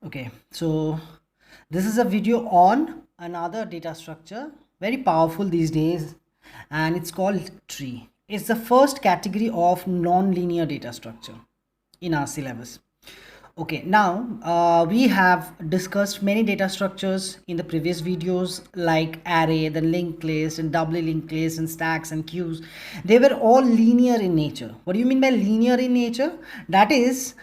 Okay, so this is a video on another data structure, very powerful these days, and it's called tree. It's the first category of non-linear data structure in our syllabus. Okay, now we have discussed many data structures in the previous videos like array, then linked list and doubly linked list and stacks and queues. They were all linear in nature. What do you mean by linear in nature? That is,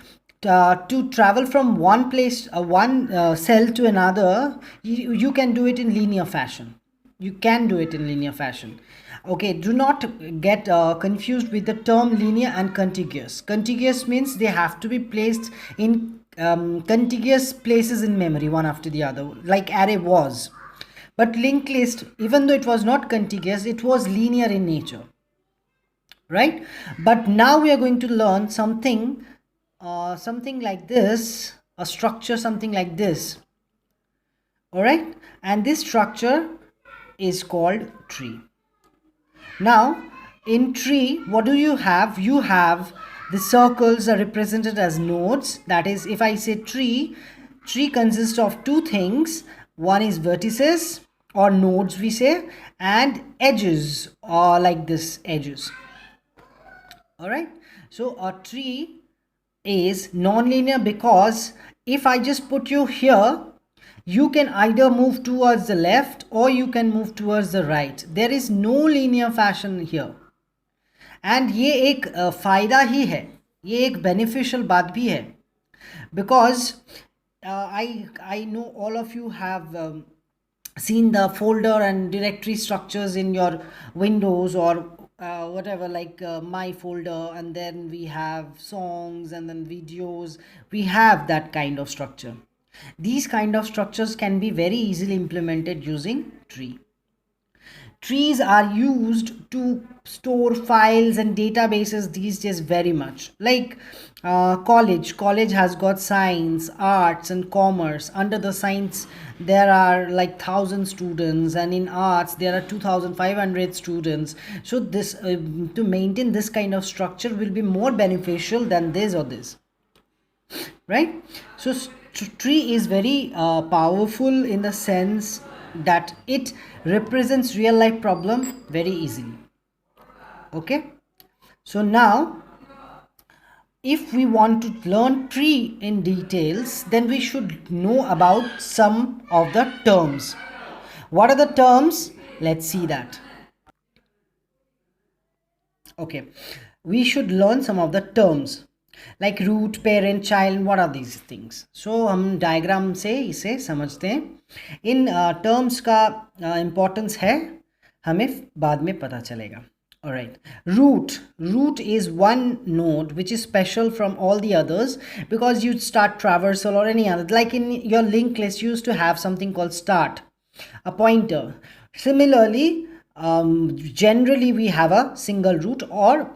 to travel from one place, one cell to another, you can do it in linear fashion. You can do it in linear fashion. Okay, do not get confused with the term linear and contiguous. Contiguous means they have to be placed in contiguous places in memory, one after the other, like array was. But linked list, even though it was not contiguous, it was linear in nature, right? But now we are going to learn something something like this, a structure something like this. All right, and this structure is called tree. Now in tree, what do you have? You have the circles are represented as nodes. That is, if I say tree consists of two things. One is vertices or nodes we say, and edges, or like this, edges. All right, so a tree is non-linear because if I just put you here, you can either move towards the left or you can move towards the right. There is no linear fashion here. And ये एक फायदा ही है, ये एक beneficial बात भी है, because I know all of you have seen the folder and directory structures in your Windows or whatever, like my folder, and then we have songs and then videos. We have that kind of structure. These kind of structures can be very easily implemented using tree. Trees are used to store files and databases these days very much. Like college has got science, arts and commerce. Under the science there are like 1,000 students, and in arts there are 2,500 students. So this to maintain this kind of structure will be more beneficial than this or this, right? So tree is very powerful in the sense that it represents real life problem very easily. Okay, so now if we want to learn tree in details, then we should know about some of the terms. What are the terms? Let's see that. Okay, we should learn some of the terms like root, parent, child. What are these things? So हम diagram से इसे समझते हैं. इन terms का importance है, हमें बाद में पता चलेगा. All right, root is one node which is special from all the others because you start traversal or any other. Like in your linked list, you used to have something called start, a pointer. Similarly, generally we have a single root, or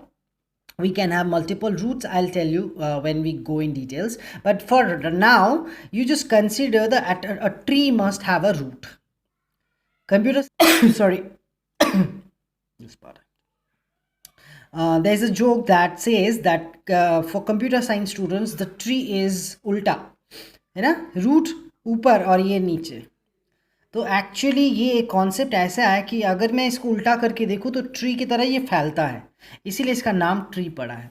we can have multiple roots. I'll tell you when we go in details, but for now you just consider that a tree must have a root. Computer sorry, this part. There's a joke that says that for computer science students the tree is ulta, है ना, root ऊपर और ये नीचे. तो actually ये concept ऐसा है कि अगर मैं इसको उल्टा करके देखूँ तो ट्री की तरह ये फैलता है, इसीलिए इसका नाम ट्री पड़ा है.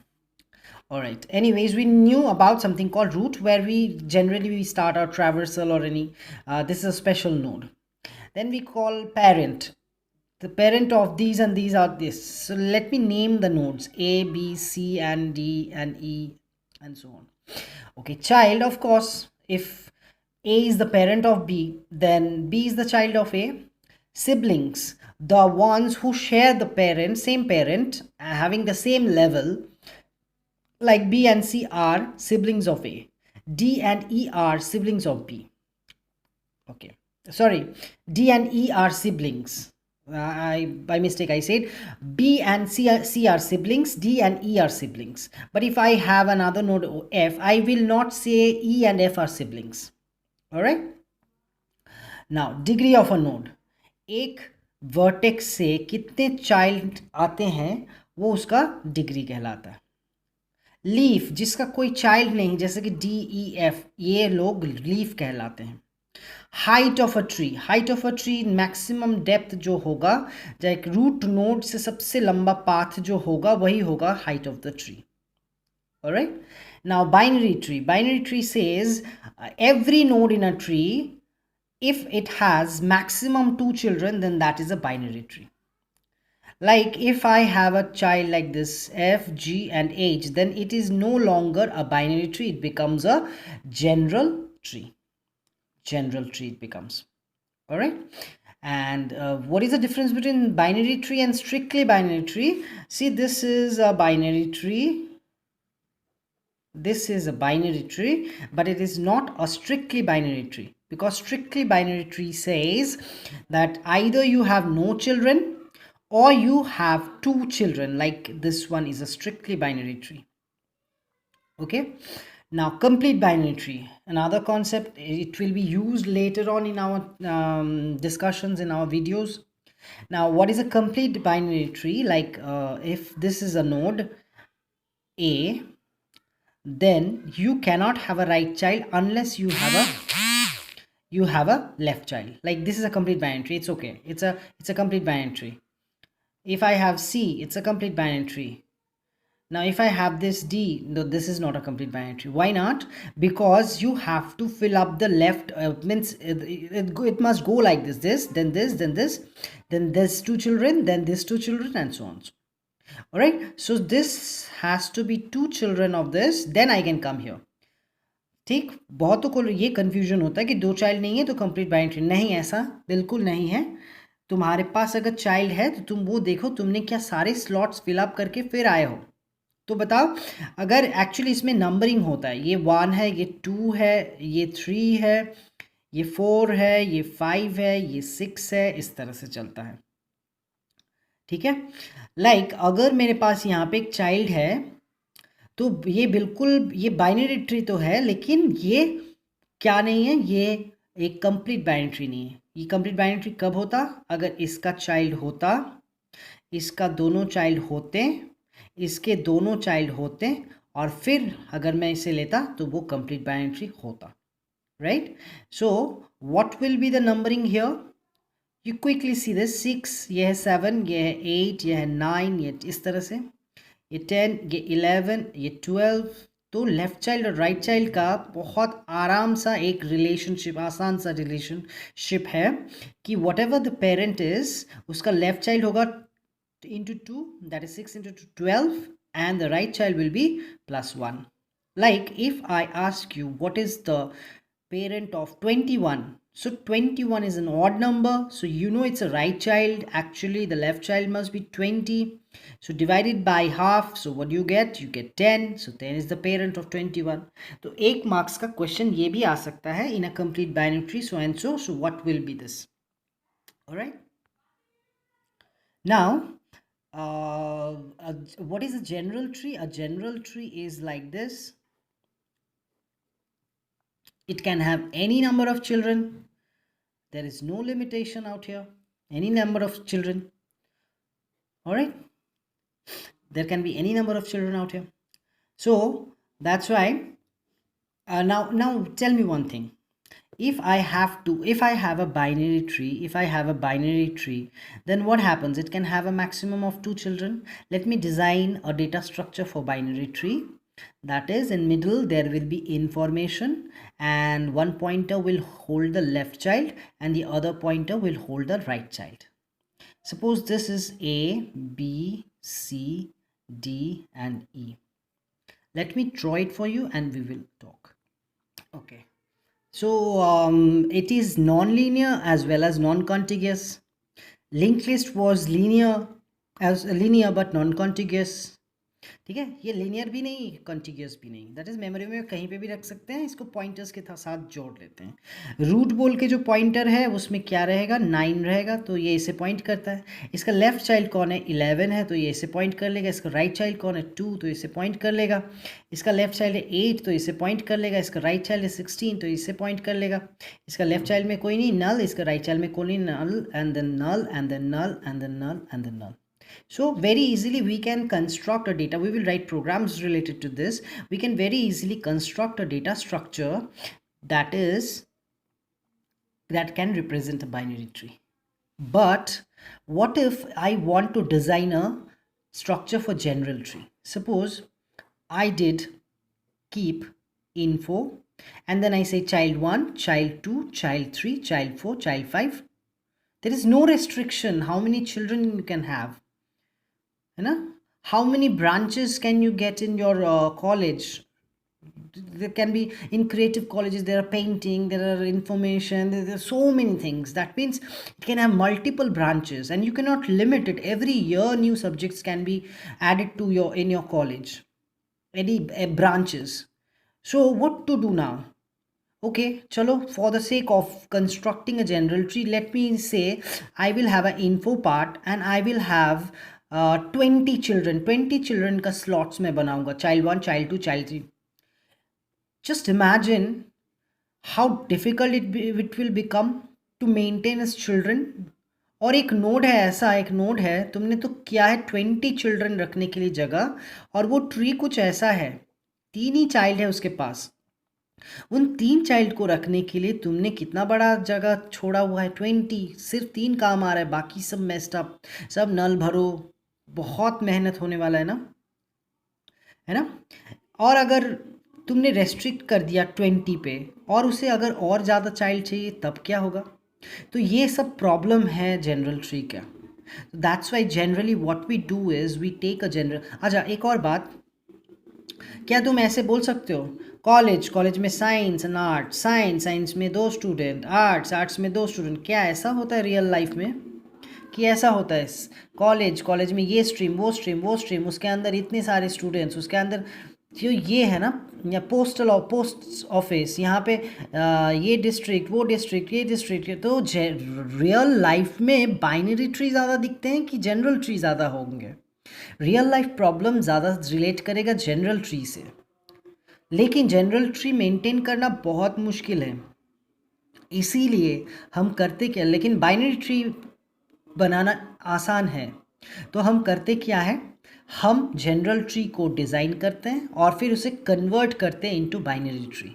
Alright, anyways, we knew about something called root, where we generally start our traversal or any this is a special node. Then we call parent. The parent of these and these are this. So let me name the nodes A, B, C and D and E and so on. Okay, child, of course, if A is the parent of B, then B is the child of A. Siblings, the ones who share the parent, same parent, having the same level, like B and C are siblings of A. D and E are siblings of B. Okay, sorry, D and E are siblings. By mistake I said B and C are siblings, D and E are siblings. But if I have another node F, I will not say E and F are siblings. All right. Now degree of a node. एक vertex से कितने child आते हैं वो उसका degree कहलाता है. Leaf जिसका कोई चाइल्ड नहीं, जैसे कि DEF, ये लोग लीफ कहलाते हैं। Height of a tree, height of a tree maximum depth जो होगा, लाइक रूट नोड से सबसे लंबा पाथ जो होगा वही होगा height of the tree. Alright, now binary tree says every node in a tree, if it has maximum 2 children, then that is a binary tree. Like if I have a child like this F, G and H, then it is no longer a binary tree, it becomes a general tree. General tree it becomes. All right. And what is the difference between binary tree and strictly binary tree? See, this is a binary tree. This is a binary tree, but it is not a strictly binary tree, because strictly binary tree says that either you have no children or you have 2 children. Like this one is a strictly binary tree. Okay, now complete binary tree, another concept, it will be used later on in our discussions, in our videos. Now what is a complete binary tree? Like if this is a node A, then you cannot have a right child unless you have a left child. Like this is a complete binary tree, it's okay, it's a complete binary tree. If I have C, it's a complete binary tree. Now if I have this D, no, this is not a complete binary tree. Why not? Because you have to fill up the left, means it must go like this, then this, then this, then this 2 children, then this 2 children, and so on. All right, so this has to be 2 children of this, then I can come here. ठीक, बहुतों को ये confusion होता है कि 2 child नहीं है तो कंप्लीट बाइनरी नहीं, ऐसा बिल्कुल नहीं है। तुम्हारे पास अगर चाइल्ड है तो तुम वो देखो तुमने क्या सारे स्लॉट्स फिलअप करके फिर आए हो। तो बताओ, अगर एक्चुअली इसमें नंबरिंग होता है, ये 1 है, ये 2 है, ये 3 है, ये 4 है, ये 5 है, ये 6 है, इस तरह से चलता है। ठीक है, लाइक अगर मेरे पास यहाँ पे एक चाइल्ड है तो ये बिल्कुल, ये बाइनरी ट्री तो है, लेकिन ये क्या नहीं है, ये एक कंप्लीट बाइनरी ट्री नहीं है। ये कंप्लीट बाइनरी ट्री कब होता? अगर इसका चाइल्ड होता, इसका दोनों चाइल्ड होते, इसके दोनों चाइल्ड होते, और फिर अगर मैं इसे लेता तो वो कंप्लीट बाइनरी ट्री होता, right? So what will be the numbering here? You quickly see this, 6, ये है 7, ये है 8, ये है 9, ये इस तरह से, ये 10, ये 11, ये 12। तो लेफ्ट चाइल्ड और राइट चाइल्ड का बहुत आराम सा एक रिलेशनशिप, आसान सा रिलेशनशिप है कि what ever the parent is, उसका लेफ्ट चाइल्ड होगा into 2, that is 6 into 12, and the right child will be +1. Like if I ask you what is the parent of 21, so 21 is an odd number, so you know it's a right child. Actually the left child must be 20, so divided by half, so what do you get? You get 10, so 10 is the parent of 21. तो एक marks का question ये भी आ सकता है in a complete binary tree, so and so what will be this? All right, now what is a general tree? A general tree is like this. It can have any number of children. There is no limitation out here. Any number of children. All right. There can be any number of children out here. So that's why. Now tell me one thing. If I have a binary tree, then what happens? It can have a maximum of 2 children. Let me design a data structure for binary tree. That is, in middle there will be information, and one pointer will hold the left child and the other pointer will hold the right child. Suppose this is A, B, C, D and E. Let me draw it for you and we will talk. Okay, so it is non-linear as well as non-contiguous. Linked list was linear but non-contiguous. ठीक है, ये linear भी नहीं, contiguous भी नहीं, that is memory में कहीं पे भी रख सकते हैं, इसको पॉइंटर्स के साथ जोड़ लेते हैं। रूट बोल के जो पॉइंटर है उसमें क्या रहेगा? 9 रहेगा, तो ये इसे पॉइंट करता है। इसका लेफ्ट चाइल्ड कौन है? 11 है, तो ये इसे पॉइंट कर लेगा। इसका राइट चाइल्ड कौन है? 2, तो इसे पॉइंट कर लेगा। इसका लेफ्ट चाइल्ड है 8, तो इसे पॉइंट कर लेगा। इसका राइट चाइल्ड है 16, तो इसे पॉइंट कर लेगा। इसका लेफ्ट चाइल्ड में कोई नहीं, नल, इसका राइट चाइल्ड में कोई नहीं, null and then null and then null and then null and then null. So very easily we can construct a data. We will write programs related to this. We can very easily construct a data structure that can represent a binary tree. But what if I want to design a structure for general tree? Suppose I did keep info and then I say child 1, child 2, child 3, child 4, child 5. There is no restriction how many children you can have. You know? How many branches can you get in your college? There can be, in creative colleges there are painting, there are information, there are so many things. That means it can have multiple branches and you cannot limit it. Every year new subjects can be added to your in your college, any branches. So what to do now? Okay, chalo, for the sake of constructing a general tree, let me say I will have an info part and I will have 20 children. 20 children का slots में बनाऊंगा, child 1, child 2, child 3. Just imagine how difficult it will become to maintain as children. और एक node है, ऐसा एक node है, तुमने तो क्या है 20 चिल्ड्रन रखने के लिए जगह, और वो ट्री कुछ ऐसा है, 3 ही चाइल्ड है उसके पास, उन 3 चाइल्ड को रखने के लिए तुमने कितना बड़ा जगह छोड़ा हुआ है, 20, सिर्फ 3 काम आ रहा है, बाकी सब मेस्ड अप, सब नल भरो, बहुत मेहनत होने वाला है ना। और अगर तुमने रेस्ट्रिक्ट कर दिया 20 पे और उसे अगर और ज़्यादा चाइल्ड चाहिए तब क्या होगा? तो ये सब प्रॉब्लम है जनरल ट्री का. That's why generally what we do is we take a general. अच्छा, एक और बात, क्या तुम ऐसे बोल सकते हो कॉलेज में साइंस एंड आर्ट, साइंस में 2 स्टूडेंट, आर्ट्स में 2 स्टूडेंट? क्या ऐसा होता है रियल लाइफ में कि ऐसा होता है? कॉलेज में ये स्ट्रीम वो स्ट्रीम, उसके अंदर इतने सारे स्टूडेंट्स, उसके अंदर जो ये है ना, या पोस्ट ऑफिस, यहाँ पे ये डिस्ट्रिक्ट वो डिस्ट्रिक्ट ये डिस्ट्रिक्ट. तो रियल लाइफ में बाइनरी ट्री ज़्यादा दिखते हैं कि जनरल ट्री ज़्यादा होंगे? रियल लाइफ प्रॉब्लम ज़्यादा रिलेट करेगा जनरल ट्री से, लेकिन जनरल ट्री मेंटेन करना बहुत मुश्किल है. इसीलिए हम करते क्या, लेकिन बाइनरी ट्री बनाना आसान है. तो हम करते क्या है, हम जनरल ट्री को डिज़ाइन करते हैं और फिर उसे कन्वर्ट करते हैं इनटू बाइनरी ट्री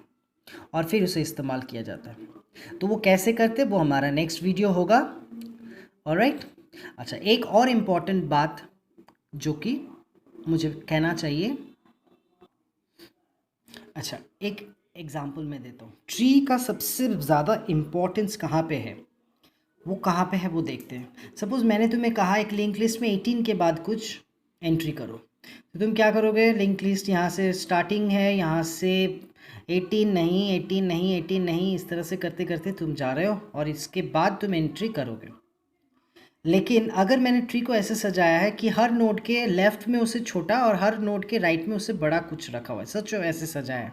और फिर उसे इस्तेमाल किया जाता है. तो वो कैसे करते हैं वो हमारा नेक्स्ट वीडियो होगा. ऑलराइट. अच्छा, एक और इम्पॉर्टेंट बात जो कि मुझे कहना चाहिए. अच्छा, एक एग्जांपल मैं देता हूँ. ट्री का सबसे ज़्यादा इम्पोर्टेंस कहाँ पे है, वो कहाँ पे है वो देखते हैं. सपोज़ मैंने तुम्हें कहा एक लिंक लिस्ट में 18 के बाद कुछ एंट्री करो, तो तुम क्या करोगे? लिंक लिस्ट यहाँ से स्टार्टिंग है, यहाँ से 18 नहीं, इस तरह से करते करते तुम जा रहे हो और इसके बाद तुम एंट्री करोगे. लेकिन अगर मैंने ट्री को ऐसे सजाया है कि हर नोड के लेफ्ट में उसे छोटा और हर नोड के राइट में उसे बड़ा कुछ रखा हुआ है, सच ऐसे सजाया है,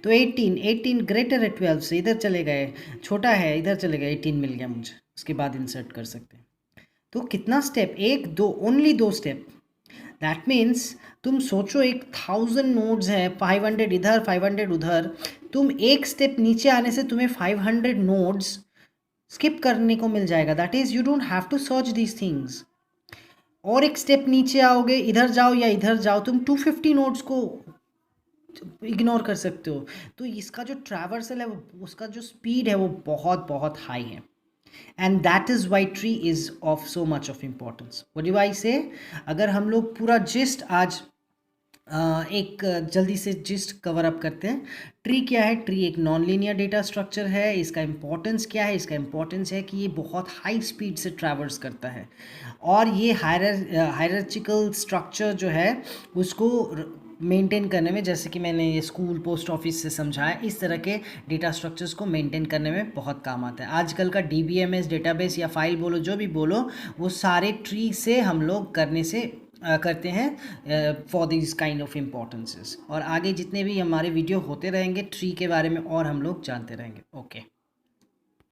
तो 18 ग्रेटर है 12 से, इधर चले गए, छोटा है इधर चले गए, 18 मिल गया मुझे, उसके बाद इंसर्ट कर सकते हैं. तो कितना step, 1 2, only 2 step. That means तुम सोचो 1000 नोड्स है, 500 इधर 500 उधर, तुम एक स्टेप नीचे आने से तुम्हें 500 नोड्स स्किप करने को मिल जाएगा. That is you don't have to search these things. और एक स्टेप नीचे आओगे, इधर जाओ या इधर जाओ, तुम 250 नोड्स को इग्नोर कर सकते हो. तो इसका जो ट्रैवर्सल है, उसका जो स्पीड है वो बहुत बहुत हाई है. And that is why tree is of so much of importance. What do I से? अगर हम लोग पूरा जिस्ट आज एक जल्दी से जिस्ट कवर अप करते हैं. ट्री क्या है? ट्री एक नॉन लीनियर डेटा स्ट्रक्चर है. इसका इम्पोर्टेंस क्या है? इसका इम्पोर्टेंस है कि ये बहुत हाई स्पीड से ट्रैवर्स करता है और ये हायरार्चिकल स्ट्रक्चर जो है उसको मेंटेन करने में, जैसे कि मैंने ये स्कूल पोस्ट ऑफिस से समझाया, इस तरह के डेटा स्ट्रक्चर्स को मेंटेन करने में बहुत काम आता है. आजकल का DBMS डेटाबेस या फाइल बोलो, जो भी बोलो, वो सारे ट्री से हम लोग करते हैं for this kind of importances. और आगे जितने भी हमारे वीडियो होते रहेंगे ट्री के बारे में और हम लोग जानते रहेंगे. ओके.